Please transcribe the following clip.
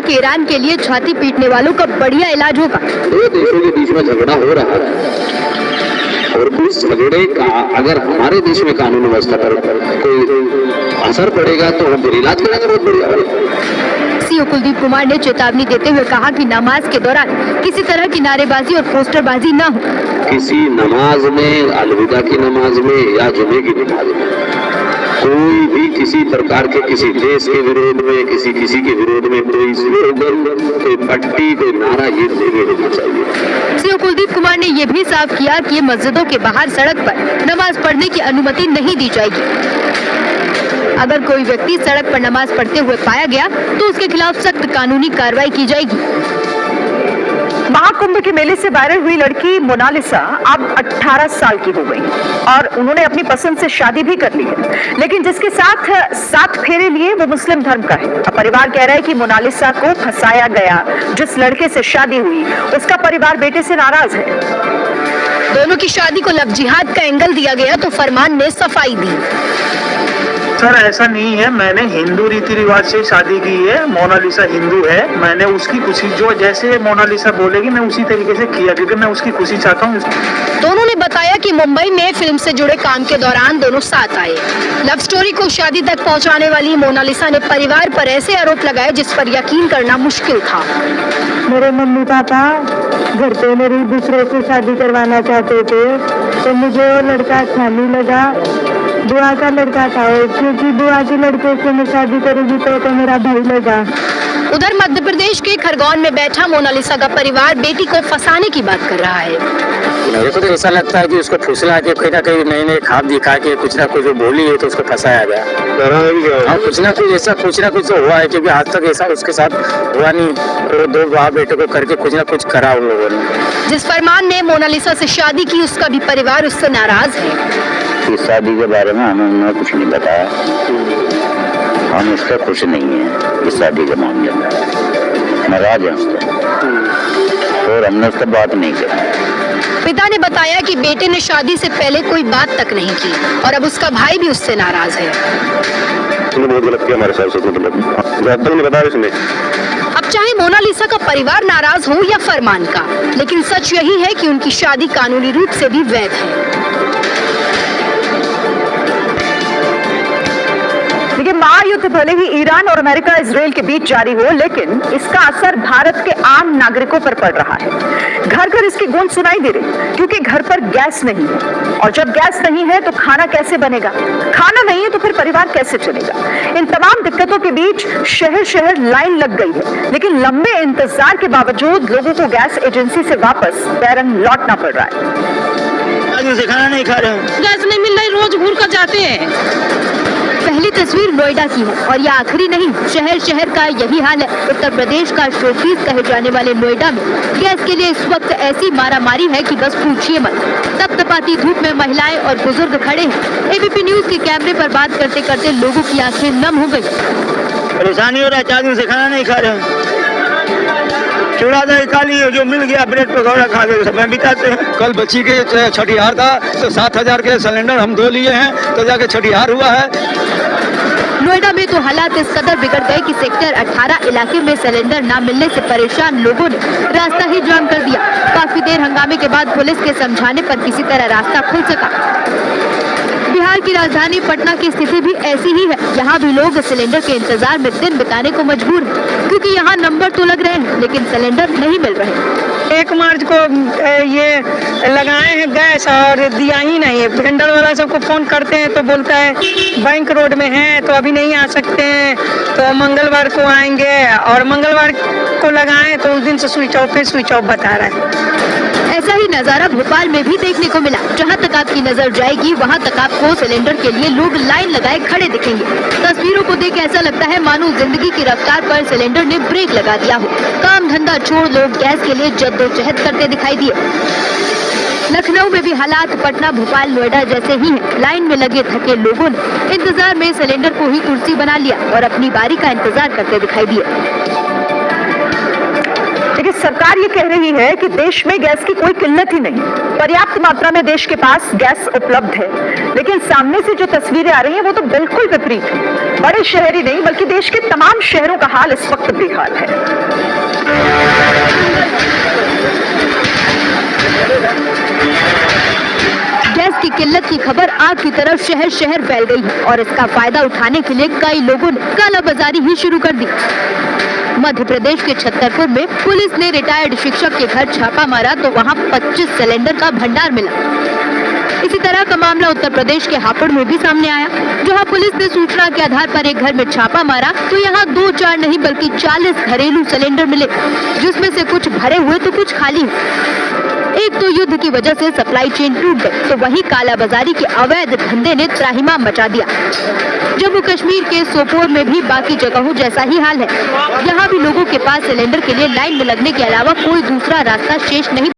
कि ईरान के लिए छाती पीटने वालों का बढ़िया इलाज होगा। दो देशों के बीच में झगड़ा हो रहा है और उस झगड़े का अगर हमारे देश में कानून व्यवस्था पर कोई असर पड़ेगा तो हम फिर इलाज कराएंगे। बहुत बढ़िया। सीओ कुलदीप कुमार ने चेतावनी देते हुए कहा कि नमाज के दौरान किसी तरह की नारेबाजी और पोस्टरबाजी न हो। किसी नमाज में, अलविदा की नमाज में या जुमे की नमाज में कोई भी किसी प्रकार के किसी देश के विरोध में, किसी के विरोध में कोई स्लोगन, कोई पट्टी, कोई नारा ये नहीं होना चाहिए। सीओ कुलदीप कुमार ने ये भी साफ किया कि मस्जिदों के बाहर सड़क पर नमाज पढ़ने की अनुमति नहीं दी जाएगी। अगर कोई व्यक्ति सड़क पर नमाज पढ़ते हुए पाया गया तो उसके खिलाफ सख्त कानूनी कार्रवाई की जाएगी। महाकुंभ के मेले से वायरल हुई लड़की मोनालिसा अब 18 साल की हो गई और उन्होंने अपनी पसंद से शादी भी कर ली है, लेकिन जिसके साथ 7 फेरे लिए वो मुस्लिम धर्म का है। अब परिवार कह रहा है कि मोनालिसा को फंसाया गया। जिस लड़के से शादी हुई उसका परिवार बेटे से नाराज है। दोनों की शादी को लव जिहाद का एंगल दिया गया तो फरमान ने सफाई दी। सर ऐसा नहीं है, मैंने हिंदू रीति रिवाज से शादी की है। मोनालिसा हिंदू है, मैंने उसकी खुशी, जो जैसे मोनालिसा बोलेगी मैं उसी तरीके से किया, क्योंकि मैं उसकी खुशी चाहता हूँ। दोनों ने बताया कि मुंबई में फिल्म से जुड़े काम के दौरान दोनों साथ आए। लव स्टोरी को शादी तक पहुंचाने वाली मोनालिसा ने परिवार पर ऐसे आरोप लगाए जिस पर यकीन करना मुश्किल था। मेरे मम्मी पापा घर पे मेरी दूसरे से शादी करवाना चाहते थे, तो मुझे वो लड़का अच्छा नहीं लगा। बुआ का लड़का था, क्योंकि बुआ के लड़के से मैं शादी करूंगी तो मेरा भाई लगा। उधर मध्य प्रदेश के खरगोन में बैठा मोनालिसा का परिवार बेटी को फंसाने की बात कर रहा है। मेरे को तो ऐसा लगता है कि उसको फुसला के कहीं ना कहीं नए ख्वाब दिखा के कुछ ना कुछ जो बोली है तो उसको फंसाया गया। हाँ, कुछ ना कुछ तो हुआ है, क्योंकि आज तक ऐसा उसके साथ हुआ नहीं। तो 2 बाप बेटे को करके कुछ ना कुछ करा उन लोगों ने। जिस फरमान ने मोनालिसा से शादी की उसका भी परिवार उससे नाराज है। इस शादी के बारे में हमें कुछ नहीं बताया, हम इसका खुश नहीं है। इस शादी के मामले में नाराज है उससे और हमने उससे बात नहीं की। पिता ने बताया कि बेटे ने शादी से पहले कोई बात तक नहीं की और अब उसका भाई भी उससे नाराज है। बहुत गलत किया हमारे साथ, ने बताया इसमें। अब चाहे मोनालिसा का परिवार नाराज हो या फरमान का, लेकिन सच यही है कि उनकी शादी कानूनी रूप से भी वैध है। लेकिन महायुद्ध भले ही ईरान और अमेरिका इजराइल के बीच जारी हो, लेकिन इसका असर भारत के आम नागरिकों पर पड़ रहा है। घर घर इसकी गूंज सुनाई दे रही, क्योंकि घर पर गैस नहीं है, और जब गैस नहीं है तो खाना कैसे बनेगा? खाना नहीं है तो फिर परिवार कैसे चलेगा? इन तमाम दिक्कतों के बीच शहर शहर लाइन लग गई है, लेकिन लंबे इंतजार के बावजूद लोगों को गैस एजेंसी से वापस बैरन लौटना पड़ रहा है। खाना नहीं खा रहे, गैस नहीं मिल रही, रोज घूर कर जाते हैं। पहली तस्वीर नोएडा की है और यह आखिरी नहीं, शहर शहर का यही हाल है। उत्तर प्रदेश का शोपीस कहे जाने वाले नोएडा में गैस के लिए इस वक्त ऐसी मारामारी है कि बस पूछिए मत। तपतपाती धूप में महिलाएं और बुजुर्ग खड़े हैं। एबीपी न्यूज के कैमरे पर बात करते करते लोगों की आंखें नम हो गई। परेशानी हो रहा है, 4 दिन से खाना नहीं खा रहे। चूड़ा दही खा लिए, जो मिल गया ब्रेड पकौड़ा खा के समय बिताते हैं। कल बच्ची के छठिहार था तो 7,000 के सिलेंडर हम 2 लिए हैं तो जाके छठिहार हुआ है। नोएडा में तो हालात इस कदर बिगड़ गए कि सेक्टर 18 इलाके में सिलेंडर न मिलने से परेशान लोगों ने रास्ता ही जाम कर दिया। काफी देर हंगामे के बाद पुलिस के समझाने पर किसी तरह रास्ता खुल सका। बिहार की राजधानी पटना की स्थिति भी ऐसी ही है। यहाँ भी लोग सिलेंडर के इंतजार में दिन बिताने को मजबूर हैं, क्योंकि यहाँ नंबर तो लग रहे हैं लेकिन सिलेंडर नहीं मिल रहे। 1 मार्च को ये लगाए हैं गैस और दिया ही नहीं है। वेंडर वाला सबको फोन करते हैं तो बोलता है बैंक रोड में है तो अभी नहीं आ सकते हैं, तो मंगलवार को आएंगे, और मंगलवार को लगाए तो उस दिन से स्विच ऑफ बता रहा है। ऐसा ही नजारा भोपाल में भी देखने को मिला। जहां तक आपकी नजर जाएगी वहां तक आपको सिलेंडर के लिए लोग लाइन लगाए खड़े दिखेंगे। तस्वीरों को देख ऐसा लगता है मानो जिंदगी की रफ्तार पर सिलेंडर ने ब्रेक लगा दिया हो। काम धंधा छोड़ लोग गैस के लिए जद्दोजहद करते दिखाई दिए। लखनऊ में भी हालात पटना, भोपाल, नोएडा जैसे ही हैं। लाइन में लगे थके लोगों ने इंतजार में सिलेंडर को ही कुर्सी बना लिया और अपनी बारी का इंतजार करते दिखाई दिए। लेकिन सरकार ये कह रही है कि देश में गैस की कोई किल्लत ही नहीं, पर्याप्त मात्रा में देश के पास गैस उपलब्ध है। लेकिन सामने से जो तस्वीरें आ रही हैं वो तो बिल्कुल विपरीत है। बड़े शहर ही नहीं बल्कि देश के तमाम शहरों का हाल इस वक्त बेहाल है। गैस की किल्लत की खबर आग की तरफ शहर शहर फैल गई है और इसका फायदा उठाने के लिए कई लोगों ने कालाबाजारी ही शुरू कर दी। मध्य प्रदेश के छतरपुर में पुलिस ने रिटायर्ड शिक्षक के घर छापा मारा तो वहां 25 सिलेंडर का भंडार मिला। इसी तरह का मामला उत्तर प्रदेश के हापुड़ में भी सामने आया, जहां पुलिस ने सूचना के आधार पर एक घर में छापा मारा तो यहां 2-4 नहीं बल्कि 40 घरेलू सिलेंडर मिले, जिसमें से कुछ भरे हुए तो कुछ खाली। एक तो युद्ध की वजह से सप्लाई चेन टूट गई तो वहीं कालाबाजारी के अवैध धंधे ने त्राहिमाम मचा दिया। जम्मू कश्मीर के सोपोर में भी बाकी जगहों जैसा ही हाल है। यहाँ भी लोगों के पास सिलेंडर के लिए लाइन में लगने के अलावा कोई दूसरा रास्ता शेष नहीं